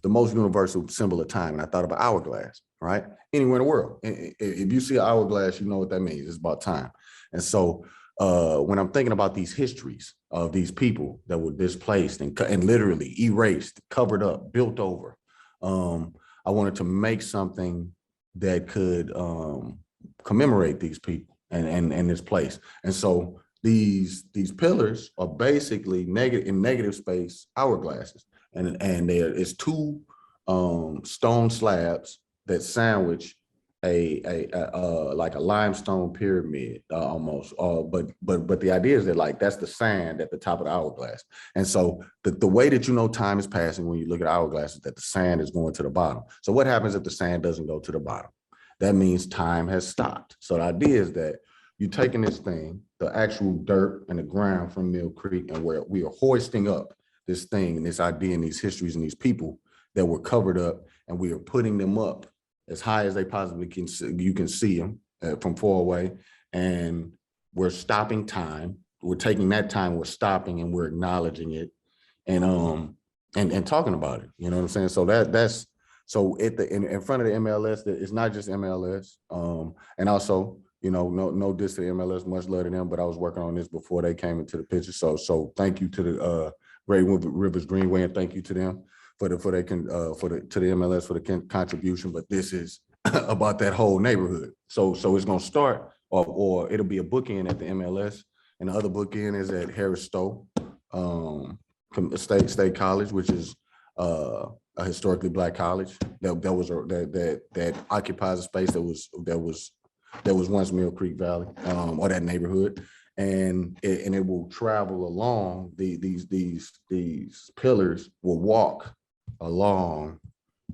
most universal symbol of time? And I thought about hourglass, right? Anywhere in the world. If you see an hourglass, you know what that means. It's about time. And so when I'm thinking about these histories of these people that were displaced and literally erased, covered up, built over, I wanted to make something that could commemorate these people and this place. And so these pillars are basically negative space hourglasses, and it's two stone slabs that sandwich like a limestone pyramid almost. But the idea is that like that's the sand at the top of the hourglass. And so the way that you know time is passing when you look at hourglass is that the sand is going to the bottom. So what happens if the sand doesn't go to the bottom? That means time has stopped. So the idea is that you're taking this thing, the actual dirt and the ground from Mill Creek, and where we are hoisting up this thing and this idea and these histories and these people that were covered up, and we are putting them up as high as they possibly can. You can see them from far away, and we're stopping time. We're taking that time, we're stopping, and we're acknowledging it, and talking about it. You know what I'm saying? So that's so in front of the MLS, it's not just MLS, and also, you know, no diss to the MLS, much love to them, but I was working on this before they came into the picture. So thank you to the Great Rivers Greenway, and thank you to them to the MLS for the contribution. But this is about that whole neighborhood. So it's gonna start, or it'll be a bookend at the MLS, and the other bookend is at Harris Stowe State College, which is a historically Black college that occupies a space that was once Mill Creek Valley, or that neighborhood, and it will travel along these pillars will walk along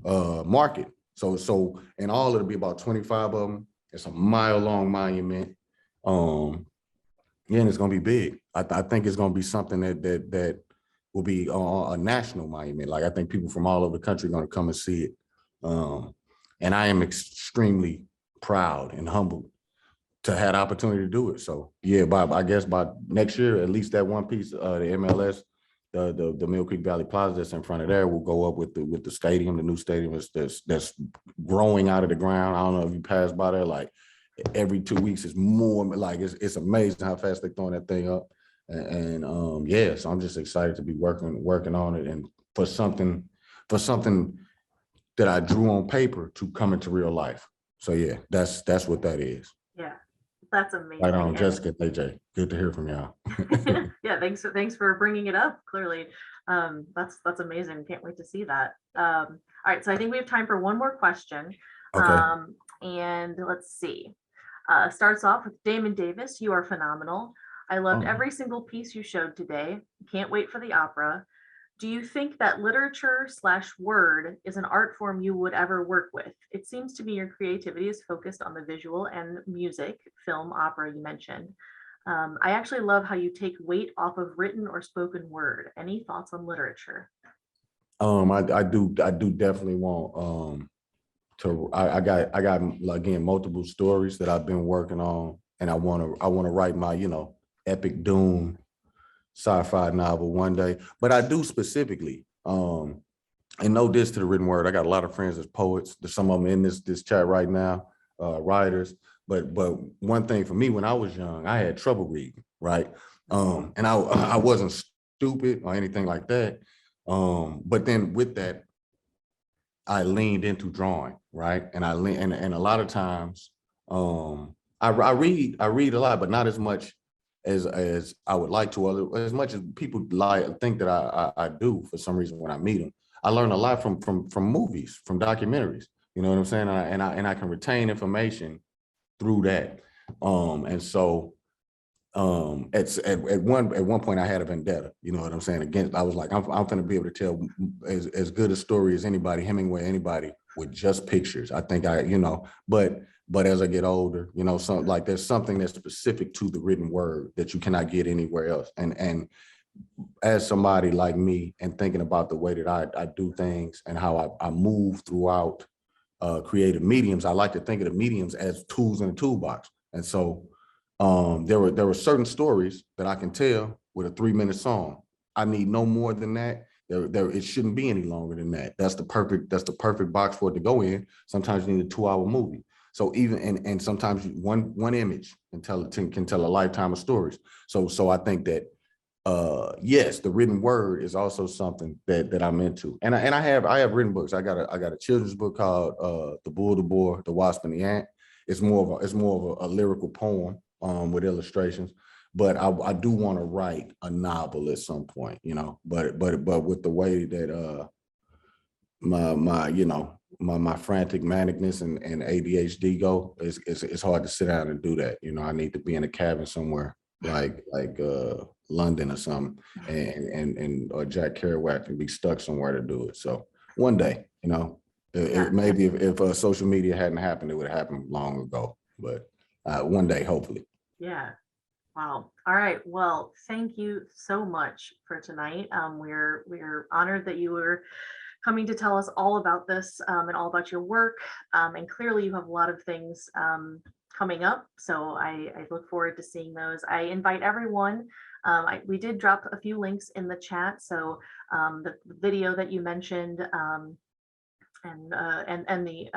Market. So in all, it'll be about 25 of them. It's a mile-long monument. Yeah, and it's gonna be big. I think it's gonna be something that will be a national monument. Like, I think people from all over the country are gonna come and see it. And I am extremely proud and humbled to have the opportunity to do it. So yeah, I guess by next year, at least that one piece, the MLS, the Mill Creek Valley Plaza that's in front of there will go up with the stadium, the new stadium that's growing out of the ground. I don't know if you pass by there, like every 2 weeks is more, like it's amazing how fast they're throwing that thing up. And yeah, so I'm just excited to be working on it, and for something that I drew on paper to come into real life. So yeah, that's what that is. Yeah, that's amazing. Right on, And- Jessica, AJ. Good to hear from y'all. Yeah, thanks for bringing it up. Clearly, that's amazing. Can't wait to see that. All right, so I think we have time for one more question. Okay. And let's see. Starts off with Damon Davis. You are phenomenal. I loved Oh. every single piece you showed today. Can't wait for the opera. Do you think that literature/word is an art form you would ever work with? It seems to me your creativity is focused on the visual and music, film, opera you mentioned. I actually love how you take weight off of written or spoken word. Any thoughts on literature? I do definitely want I got again multiple stories that I've been working on, and I want to write my, you know, epic doom sci-fi novel one day. But I do specifically, and no diss to the written word. I got a lot of friends as poets. There's some of them in this chat right now, writers. But one thing for me, when I was young, I had trouble reading, right? And I wasn't stupid or anything like that. But then with that, I leaned into drawing, right? And and a lot of times, I read a lot, but not as much as I would like to, as much as people think that I do for some reason when I meet them. I learn a lot from movies, from documentaries. You know what I'm saying? And I can retain information through that. And so at one point I had a vendetta, you know what I'm saying? I was like, I'm gonna be able to tell as good a story as anybody, Hemingway, anybody, with just pictures. I think but as I get older, you know, there's something that's specific to the written word that you cannot get anywhere else. And as somebody like me, and thinking about the way that I do things and how I move throughout creative mediums, I like to think of the mediums as tools in a toolbox. And so there were certain stories that I can tell with a 3-minute song. I need no more than that. It shouldn't be any longer than that. That's the perfect box for it to go in. Sometimes you need a 2-hour movie. So even and sometimes one image can tell a lifetime of stories. So I think that yes, the written word is also something that I'm into. And I have written books. I got a children's book called The Bull, the Boar, the Wasp, and the Ant. it's more of a lyrical poem with illustrations. But I do want to write a novel at some point, you know. But with the way that my frantic manicness and ADHD go, it's hard to sit down and do that. You know, I need to be in a cabin somewhere like London or something, and or Jack Kerouac, and be stuck somewhere to do it. So one day, you know, maybe if social media hadn't happened, it would have happened long ago. But one day, hopefully. Yeah. Wow. All right. Well, thank you so much for tonight. We're honored that you were coming to tell us all about this and all about your work. And clearly you have a lot of things coming up. So I look forward to seeing those. I invite everyone. We did drop a few links in the chat. So the video that you mentioned and the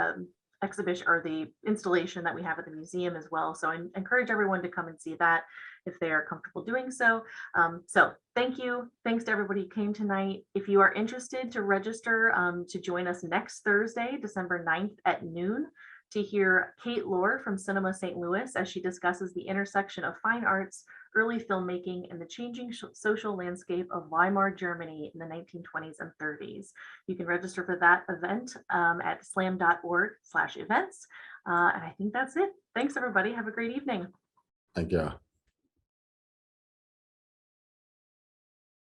exhibition or the installation that we have at the museum as well. So I encourage everyone to come and see that if they are comfortable doing so. So thank you. Thanks to everybody who came tonight. If you are interested to register to join us next Thursday, December 9th at noon, to hear Kate Lohr from Cinema St. Louis as she discusses the intersection of fine arts, early filmmaking, and the changing social landscape of Weimar Germany in the 1920s and 30s. You can register for that event at slam.org/events. And I think that's it. Thanks, everybody. Have a great evening. Thank you.